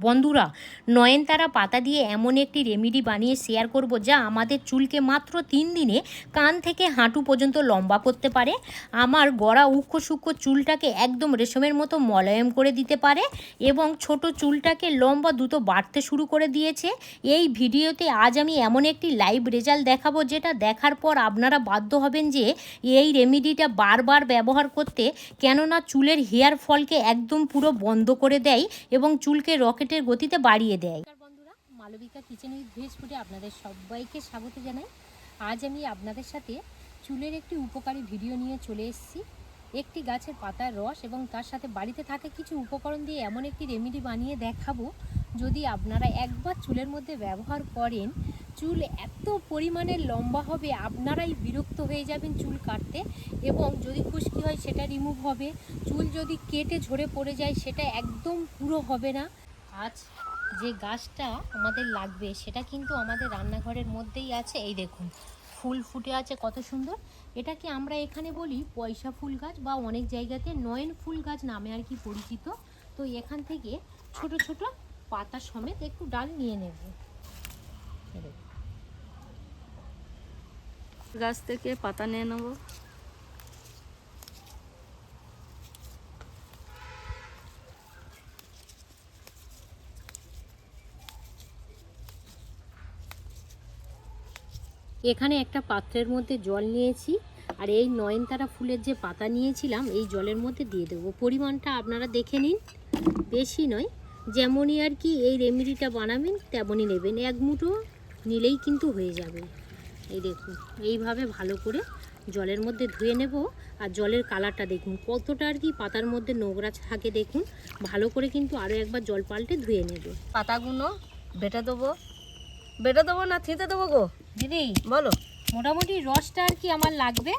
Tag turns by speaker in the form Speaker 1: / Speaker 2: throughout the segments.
Speaker 1: বন্ধুরা, নয়নতারা পাতা দিয়ে এমন একটি রেমেডি বানিয়ে শেয়ার করব যা আমাদের চুলকে মাত্র 3 দিনে কান থেকে হাঁটু পর্যন্ত লম্বা করতে পারে। আমার গড়া উক্ষ সূক্ষ্ম চুলটাকে একদম রেশমের মতো মোলায়েম করে দিতে পারে এবং ছোট চুলটাকে লম্বা দ্রুত বাড়তে শুরু করে দিয়েছে। এই ভিডিওতে আজ আমি এমন একটি লাইভ রেজাল্ট দেখাবো যেটা দেখার পর আপনারা বাধ্য হবেন যে এই রেমেডিটা বারবার ব্যবহার করতে, কেননা চুলের হেয়ার ফলকে একদম পুরো বন্ধ করে দেয় এবং চুলকে রকেটের গতিতে বাড়িয়ে দেয়। বন্ধুরা, মালবিকা কিচেন উইথ ভেজ ফুডে আপনাদের সবাইকে স্বাগত জানাই। আজ আমি আপনাদের সাথে চুলের একটি উপকারী ভিডিও নিয়ে চলে এসেছি। একটি গাছের পাতার রস এবং তার সাথে বাড়িতে থাকা কিছু উপকরণ দিয়ে এমন একটি রেমেডি বানিয়ে দেখাবো, যদি আপনারা একবার চুলের মধ্যে ব্যবহার করেন, চুল এত পরিমাণে লম্বা হবে আপনারাই বিরক্ত হয়ে যাবেন চুল কাটতে, এবং যদি খুশকি হয় সেটা রিমুভ হবে, চুল যদি কেটে ঝরে পড়ে যায় সেটা একদম পুরো হবে না। আজ যে গাছটা আমাদের লাগবে সেটা কিন্তু আমাদের রান্নাঘরের মধ্যেই আছে। এই দেখুন, ফুল ফুটে আছে কত সুন্দর। এটাকে আমরা এখানে বলি পয়সা ফুল গাছ, বা অনেক জায়গাতে নয়ন ফুল গাছ নামে আর কি পরিচিত। তো এখান থেকে ছোট ছোট পাতা সমেত একটু ডাল নিয়ে নেব।
Speaker 2: গাছ থেকে পাতা নিয়ে নেব।
Speaker 1: এখানে একটা পাত্রের মধ্যে জল নিয়েছি, আর এই নয়নতারা ফুলের যে পাতা নিয়েছিলাম এই জলের মধ্যে দিয়ে দেবো। পরিমাণটা আপনারা দেখে নিন, বেশি নয়, যেমনই আর কি এই রেমেডিটা বানাবেন তেমনই নেবেন। এক মুঠো নিলেই কিন্তু হয়ে যাবে। এই দেখুন, এইভাবে ভালো করে জলের মধ্যে ধুয়ে নেব। আর জলের কালারটা দেখুন কতটা আর কি পাতার মধ্যে নোংরা থাকে, দেখুন ভালো করে কিন্তু আরও একবার জল পাল্টে ধুয়ে নেবে।
Speaker 2: পাতাগুলো বেটে দেবো না থিতে দেবো গো
Speaker 1: দিদি?
Speaker 2: বলো।
Speaker 1: মোটামুটি রসটা আর কি আমার লাগবে,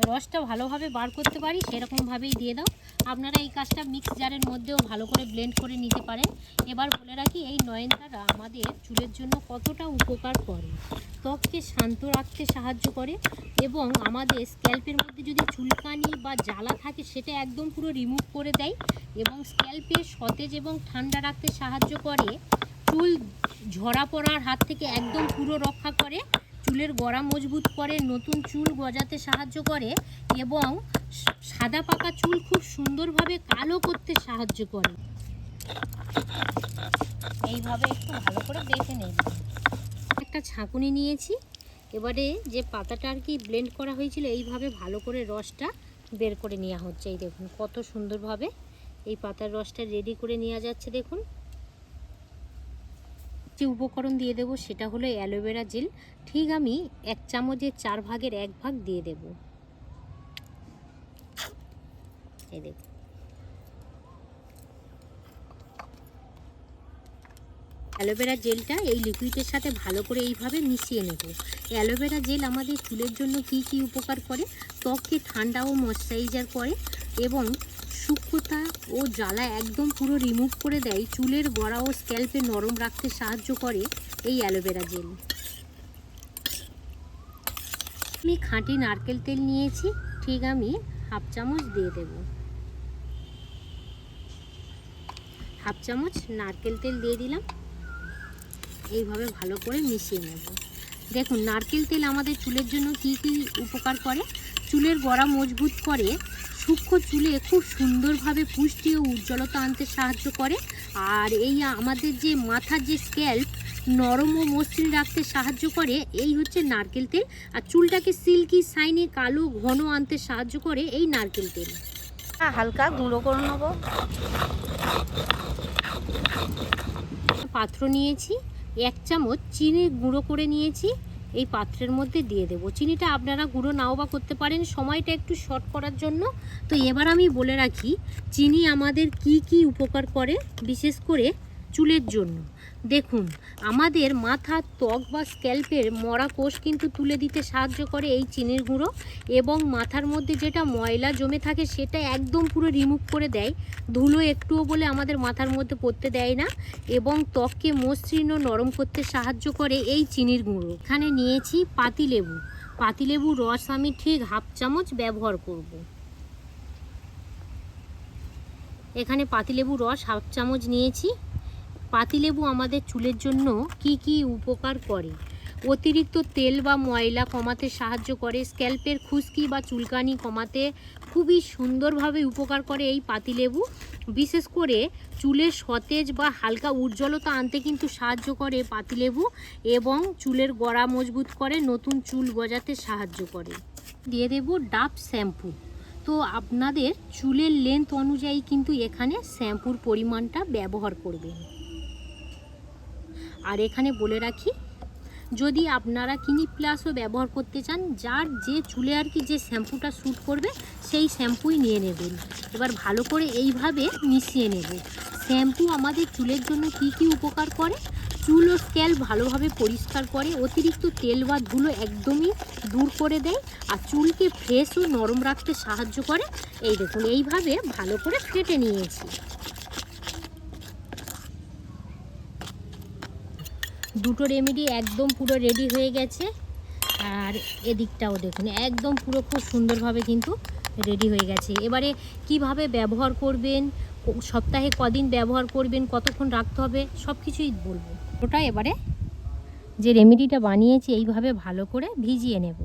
Speaker 1: রসটা ভালোভাবে বার করতে পারি সেরকমভাবেই দিয়ে দাও। আপনারা এই কাজটা মিক্স জারের মধ্যেও ভালো করে ব্লেন্ড করে নিতে পারেন। এবার বলে রাখি, এই নয়নতারা আমাদের চুলের জন্য কতটা উপকার করে। ত্বককে শান্ত রাখতে সাহায্য করে এবং আমাদের স্ক্যাল্পের মধ্যে যদি চুলকানি বা জ্বালা থাকে সেটা একদম পুরো রিমুভ করে দেয় এবং স্ক্যাল্পে সতেজ এবং ঠান্ডা রাখতে সাহায্য করে। চুল ঝরা পড়ার হাত থেকে একদম পুরো রক্ষা করে, চুলের গোড়া মজবুত করে, নতুন চুল গজাতে সাহায্য করে এবং সাদা পাকা চুল খুব সুন্দরভাবে কালো করতে সাহায্য করে। এইভাবে একটু ভালো করে বেছে নেব। একটা ছাঁকুনি নিয়েছি, এবারে যে পাতাটা আর কি ব্লেন্ড করা হয়েছিল এইভাবে ভালো করে রসটা বের করে নেওয়া হচ্ছে। এই দেখুন কত সুন্দরভাবে এই পাতার রসটা রেডি করে নেওয়া যাচ্ছে। দেখুন, যে উপকরণ দিয়ে দেবো সেটা হলো অ্যালোভেরা জেল। ঠিক আমি 1 চামচের 4 ভাগের 1 ভাগ দিয়ে দেব। এই দেখুন, অ্যালোভেরা জেলটা এই লিকুইডের সাথে ভালো করে এইভাবে মিশিয়ে নেব। অ্যালোভেরা জেল আমাদের চুলের জন্য কী কী উপকার করে? ত্বককে ঠান্ডা ও ময়েশ্চারাইজার করে এবং সূক্ষ্মতা ও জ্বালা একদম পুরো রিমুভ করে দেয়। চুলের গোড়া ও স্ক্যাল্পে নরম রাখতে সাহায্য করে এই অ্যালোভেরা জেল। আমি খাঁটি নারকেল তেল নিয়েছি, ঠিক আমি 1/2 চামচ দিয়ে দেব। 1/2 চামচ নারকেল তেল দিয়ে দিলাম। এইভাবে ভালো করে মিশিয়ে নেব। দেখুন, নারকেল তেল আমাদের চুলের জন্য কী কী উপকার করে? চুলের গোড়া মজবুত করে, সূক্ষ্ম চুলে খুব সুন্দরভাবে পুষ্টি ও উজ্জ্বলতা আনতে সাহায্য করে, আর এই আমাদের যে মাথার যে স্ক্যাল্প নরম ও মসৃণ রাখতে সাহায্য করে এই হচ্ছে নারকেল তেল। আর চুলটাকে সিল্কি শাইনি কালো ঘন আনতে সাহায্য করে এই নারকেল তেল।
Speaker 2: হালকা গুঁড়ো করে নেবো।
Speaker 1: পাত্র নিয়েছি, 1 চামচ চিনি গুঁড়ো করে নিয়েছি, এই পাত্রের মধ্যে দিয়ে দেব। চিনিটা আপনারা গুঁড়ো নাও বা করতে পারেন, সময়টা একটু শর্ট করার জন্য। তো এবার আমি বলে রাখি চিনি আমাদের কি কি উপকার করে, বিশেষ করে চুলের জন্য। দেখুন, আমাদের মাথার ত্বক বা স্ক্যাল্পের মরা কোষ কিন্তু তুলে দিতে সাহায্য করে এই চিনির গুঁড়ো, এবং মাথার মধ্যে যেটা ময়লা জমে থাকে সেটা একদম পুরো রিমুভ করে দেয়। ধুলো একটুও বলে আমাদের মাথার মধ্যে পড়তে দেয় না, এবং ত্বককে মসৃণ ও নরম করতে সাহায্য করে এই চিনির গুঁড়ো। এখানে নিয়েছি পাতিলেবু। পাতিলেবুর রস আমি ঠিক 1/2 চামচ ব্যবহার করব। এখানে পাতিলেবুর রস 1/2 চামচ নিয়েছি। পাতিলেবু আমাদের চুলের জন্য কি কি উপকার করে? অতিরিক্ত তেল বা ময়লা কমাতে সাহায্য করে, স্ক্যাল্পের খুশকি বা চুলকানি কমাতে খুবই সুন্দরভাবে উপকার করে এই পাতিলেবু। বিশেষ করে চুলের সতেজ বা হালকা উজ্জ্বলতা আনতে কিন্তু সাহায্য করে পাতিলেবু, এবং চুলের গোড়া মজবুত করে, নতুন চুল গজাতে সাহায্য করে। দিয়ে দেব ডাব শ্যাম্পু। তো আপনাদের চুলের লেন্থ অনুযায়ী কিন্তু এখানে শ্যাম্পুর পরিমাণটা ব্যবহার করবেন। আর এখানে বলে রাখি, যদি আপনারা ক্লিনিক প্লাসও ব্যবহার করতে চান, যার যে চুলে আর কি যে শ্যাম্পুটা শ্যুট করবে সেই শ্যাম্পুই নিয়ে নেবেন। এবার ভালো করে এইভাবে মিশিয়ে নেব। শ্যাম্পু আমাদের চুলের জন্য কি কি উপকার করে? চুল ও স্ক্যাল্প ভালোভাবে পরিষ্কার করে, অতিরিক্ত তেল বা ধুলো একদমই দূর করে দেয়, আর চুলকে ফ্রেশ ও নরম রাখতে সাহায্য করে। এই দেখুন, এইভাবে ভালো করে ফেটে নিয়েছি। দুটো রেমেডি একদম পুরো রেডি হয়ে গেছে। আর এদিকটাও দেখুন, একদম পুরো খুব সুন্দরভাবে কিন্তু রেডি হয়ে গেছে। এবারে কিভাবে ব্যবহার করবেন, সপ্তাহে কদিন ব্যবহার করবেন, কতক্ষণ রাখতে হবে, সব কিছুই বলবো। ওটা এবারে যে রেমেডিটা বানিয়েছি এইভাবে ভালো করে ভিজিয়ে নেব।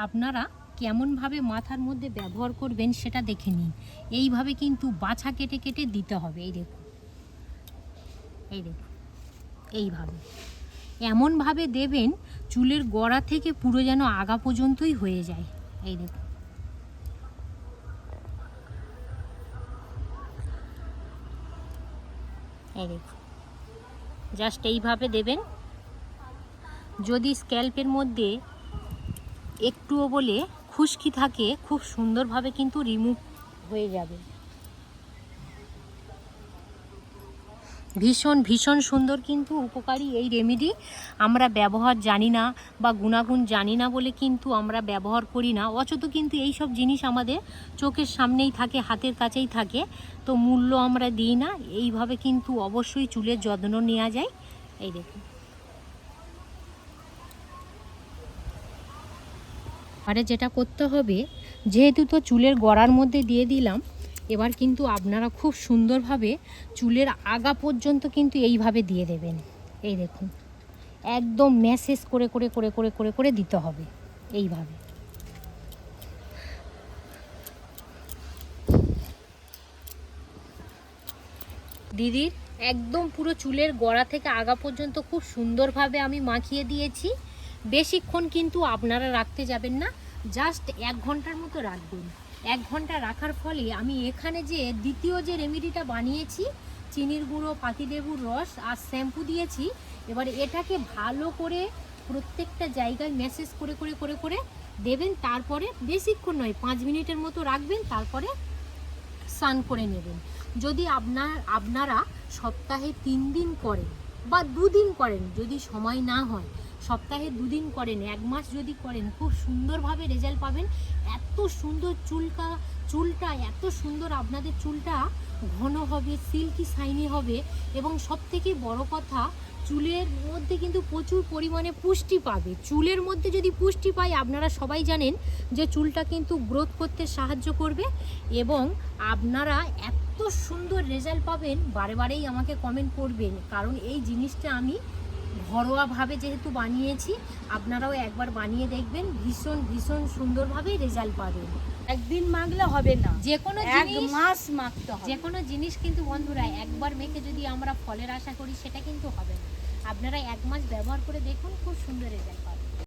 Speaker 1: আপনারা কেমনভাবে মাথার মধ্যে ব্যবহার করবেন সেটা দেখে নিন। এইভাবে কিন্তু বাছা কেটে কেটে দিতে হবে। এই দেখুন, এই দেখুন, এইভাবে এমনভাবে দেবেন চুলের গোড়া থেকে পুরো যেন আগা পর্যন্তই হয়ে যায়। এই দেখুন, এই দেখুন, জাস্ট এইভাবে দেবেন। যদি স্ক্যাল্পের মধ্যে একটুও বলে খুশকি থাকে, খুব সুন্দরভাবে কিন্তু রিমুভ হয়ে যাবে। ভীষণ ভীষণ সুন্দর কিন্তু উপকারী এই রেমেডি। আমরা ব্যবহার জানি না বা গুণাগুণ জানি না বলে কিন্তু আমরা ব্যবহার করি না, অথচ কিন্তু এই সব জিনিস আমাদের চোখের সামনেই থাকে, হাতের কাছেই থাকে, তো মূল্য আমরা দিই না। এইভাবে কিন্তু অবশ্যই চুলের যত্ন নেওয়া যায়। এই দেখুন, আরে যেটা করতে হবে, যেহেতু তো চুলের গোড়ার মধ্যে দিয়ে দিলাম, এবার কিন্তু আপনারা খুব সুন্দরভাবে চুলের আগা পর্যন্ত কিন্তু এইভাবে দিয়ে দেবেন। এই দেখুন, একদম ম্যাসেজ করে করে করে করে করে করে দিতে হবে এইভাবে। দিদির একদম পুরো চুলের গোড়া থেকে আগা পর্যন্ত খুব সুন্দরভাবে আমি মাখিয়ে দিয়েছি। বেশিক্ষণ কিন্তু আপনারা রাখতে যাবেন না, জাস্ট 1 ঘন্টার মতো রাখবেন। 1 ঘন্টা রাখার ফলে আমি এখানে যে দ্বিতীয় যে রেমেডিটা বানিয়েছি, চিনির গুঁড়ো, পাতিলেবুর রস আর শ্যাম্পু দিয়েছি, এবার এটাকে ভালো করে প্রত্যেকটা জায়গায় ম্যাসেজ করে করে করে করে দেবেন। তারপরে বেশিক্ষণ নয়, 5 মিনিটের মতো রাখবেন, তারপরে স্নান করে নেবেন। যদি আপনারা সপ্তাহে 3 দিন করেন বা 2 দিন করেন, যদি সময় না হয় সপ্তাহে 2 দিন করেন, 1 মাস যদি করেন, খুব সুন্দরভাবে রেজাল্ট পাবেন। এত সুন্দর চুলটা এত সুন্দর, আপনাদের চুলটা ঘন হবে, সিল্কি শাইনি হবে, এবং সবথেকে বড় কথা, চুলের মধ্যে কিন্তু প্রচুর পরিমাণে পুষ্টি পাবে। চুলের মধ্যে যদি পুষ্টি পায়, আপনারা সবাই জানেন যে চুলটা কিন্তু গ্রোথ করতে সাহায্য করবে, এবং আপনারা এত সুন্দর রেজাল্ট পাবেন। বারে বারেই আমাকে কমেন্ট করবেন, কারণ এই জিনিসটা আমি ঘরোয়াভাবে যেহেতু বানিয়েছি, আপনারাও একবার বানিয়ে দেখবেন, ভীষণ ভীষণ সুন্দরভাবে রেজাল্ট পাবেন।
Speaker 2: একদিন মাখলে হবে না,
Speaker 1: যে কোনো
Speaker 2: 1 মাস মাখতে হবে।
Speaker 1: যে কোনো জিনিস কিন্তু বন্ধুরা একবার মেখে যদি আমরা ফলের আশা করি, সেটা কিন্তু হবে না। আপনারা 1 মাস ব্যবহার করে দেখুন, খুব সুন্দর রেজাল্ট পাবেন।